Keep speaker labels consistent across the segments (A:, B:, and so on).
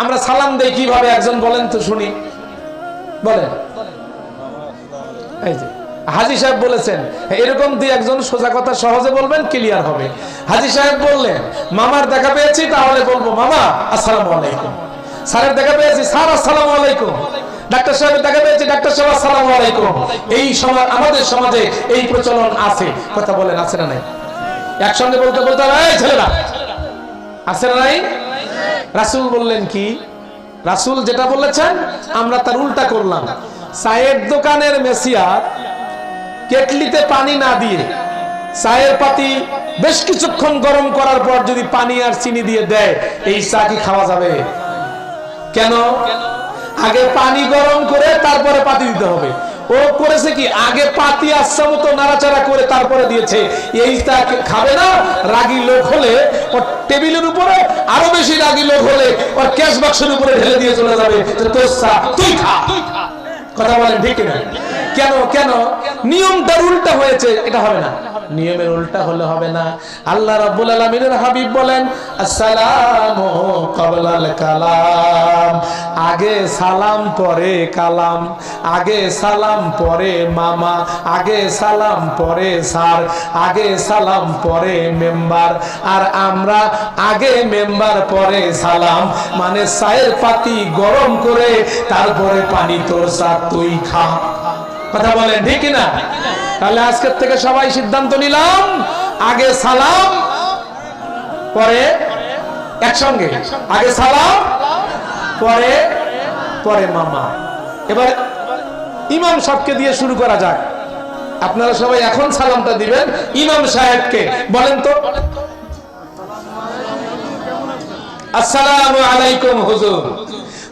A: আমরা সালাম দেই কিভাবে একজন বলেন তো শুনি, বলেন। এই যে হাজী সাহেব বলেছেন, এরকম দুই একজন সোজা কথা সহজে বলবেন, ক্লিয়ার হবে। হাজী সাহেব বললেন মামার দেখা পেয়েছি, তাহলে বলবো মামা আসসালামু আলাইকুম। স্যারের দেখা পেয়েছি, স্যার আসসালামু আলাইকুম। ডাক্তার সাহেবের দেখা পেয়েছি, ডাক্তার সাহেব আসসালামু আলাইকুম। এই সমাজ, আমাদের সমাজে এই প্রচলন আছে, কথা বলেন আছে না নাই? একসঙ্গে বলতে বলতে এই ছেলেরা আছে না নাই? রাসূল বললেন কি? রাসূল যেটা বলেছেন আমরা তার উল্টা করলাম। চায়ের দোকানের মেসিয়ার কেটলিতে পানি না দিয়ে চায়ের পাতি বেশ কিছুক্ষণ গরম করার পর যদি পানি আর চিনি দিয়ে দেয়, এই চা কি খাওয়া যাবে? কেন? আগে পানি গরম করে তারপরে পাতি দিতে হবে। ও করেছে কি, আগে পাতি আচ্ছা মতো নাড়াচাড়া করে তারপরে দিয়েছে। এই চা খাবে না। রাগী লোক হলে ওর টেবিলের উপরে, আরো বেশি রাগী লোক হলে ওর ক্যাশ বাক্সের উপরে ঢেলে দিয়ে চলে যাবে, তোর চা তুই খা। কথা বলেন ঠিক না? কেন? কেন নিয়মটা উল্টা হয়েছে, এটা হবে না। নিয়মের উল্টা হলে হবে না। আল্লাহ রাব্বুল আলামিনের হাবিব বলেন আসসালামু ক্বাবলাল কালাম, আগে সালাম পরে কালাম, আগে সালাম পরে মামা, আগে সালাম পরে স্যার, আগে সালাম পরে মেম্বার। আর আমরা আগে মেম্বার পরে সালাম, মানে চায়ের পাতি গরম করে তারপরে পানি তোর চা তুই খা। কথা বলেন ঠিক না? তাহলে আজকের থেকে সবাই সিদ্ধান্ত নিলাম, আগে সালাম পরে, একসঙ্গে আগে সালাম পরে পরে মামা। এবার ইমাম সাহেবকে দিয়ে শুরু করা যাক। আপনারা সবাই এখন সালামটা দিবেন ইমাম সাহেবকে। বলেন তো আসসালামু আলাইকুম হুজুর।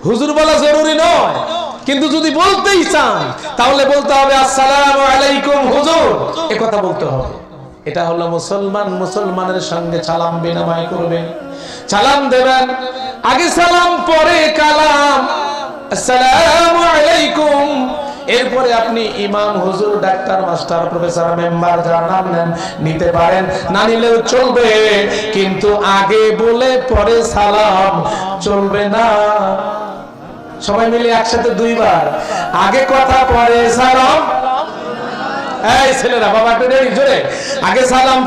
A: হুজুর বলা জরুরি নয়, কিন্তু যদি বলতেই চান তাহলে বলতে হবে আসসালামু আলাইকুম হুজুর, এ কথা বলতে হবে। এটা হলো মুসলমান মুসলমানের সঙ্গে সালাম বিনিময় করবেন, সালাম দেবেন। আগে সালাম পরে কালাম, আসসালামু আলাইকুম। এরপরে আপনি ইমাম, হুজুর, ডাক্তার, মাস্টার, প্রফেসর, মেম্বার যার নাম নেন নিতে পারেন, না নিলেও চলবে, কিন্তু আগে বলে পরে সালাম চলবে না। সবাই মিলে একসাথে দুইবার, আগে কথা পরে সালাম। এই ছেলেরা বাবা একটু জোরে, আগে সালাম,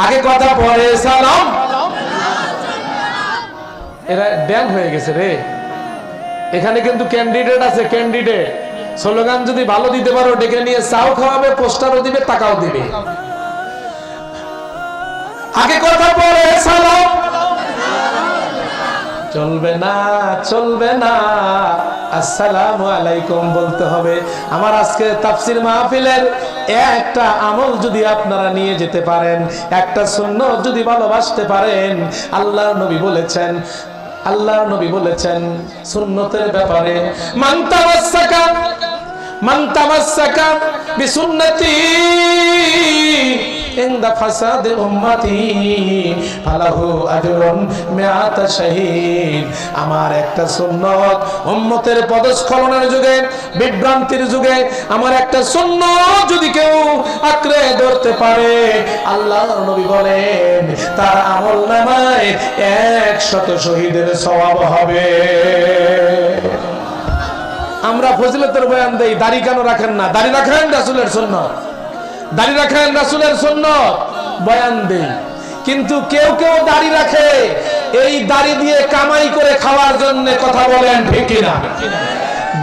A: আগে কথা পরে সালাম। এরা ড্যাম হয়ে গেছে রে। এখানে কিন্তু ক্যান্ডিডেট আছে, ক্যান্ডিডেট। স্লোগান যদি ভালো দিতে পারো ডেকে নিয়ে চাও খাওয়াবে, পোস্টারও দিবে, টাকাও দিবে। আগে কথা পরে সালাম চলবে না, চলবে না, আসসালামু আলাইকুম বলতে হবে। আমার আজকে তাফসীর মাহফিলের একটা আমল যদি আপনারা নিয়ে যেতে পারেন, একটা সুন্নাত যদি ভালোবাসতে পারেন, আল্লাহর নবী বলেছেন, আল্লাহর নবী বলেছেন সুন্নতের ব্যাপারে, মান তামাসসাকা বিসুন্নতি ইনদা ফাসাদে উম্মতি ফালাহু আজরুন মিআত শাহীদ। আমার একটা সুন্নাত উম্মতের পদস্খলনের যুগে, বিভ্রান্তির যুগে আমার একটা সুন্নাত যদি কেউ আঁকড়ে ধরতে পারে, আল্লাহর নবী বলেন তার আমলনামায় 100 শহীদের সওয়াব হবে। আমরা ফজিলতের বয়ান দেই, দাড়ি কেন রাখেন না? দাড়ি রাখেন, রাসূলের সুন্নাত। দাড়ি রাখেন, রাসূলের সুন্নাত, বয়ান দেই। কিন্তু কেউ কেউ দাড়ি রাখে এই দাড়ি দিয়ে কামাই করে খাওয়ার জন্য। কথা বলেন ঠিক কিনা?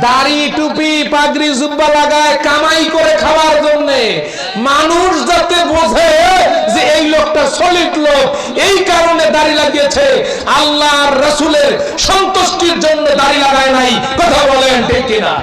A: দাড়ি, টুপি, পাগড়ি, জুব্বা লাগায় কামাই করে খাওয়ার জন্য। মানুষ যাতে বোঝে যে এই লোকটা সলিড লোক, এই কারণে দাড়ি লাগিয়েছে, আল্লাহর রাসূলের সন্তুষ্টির জন্য দাড়ি লাগায় নাই। কথা বলেন ঠিক কিনা?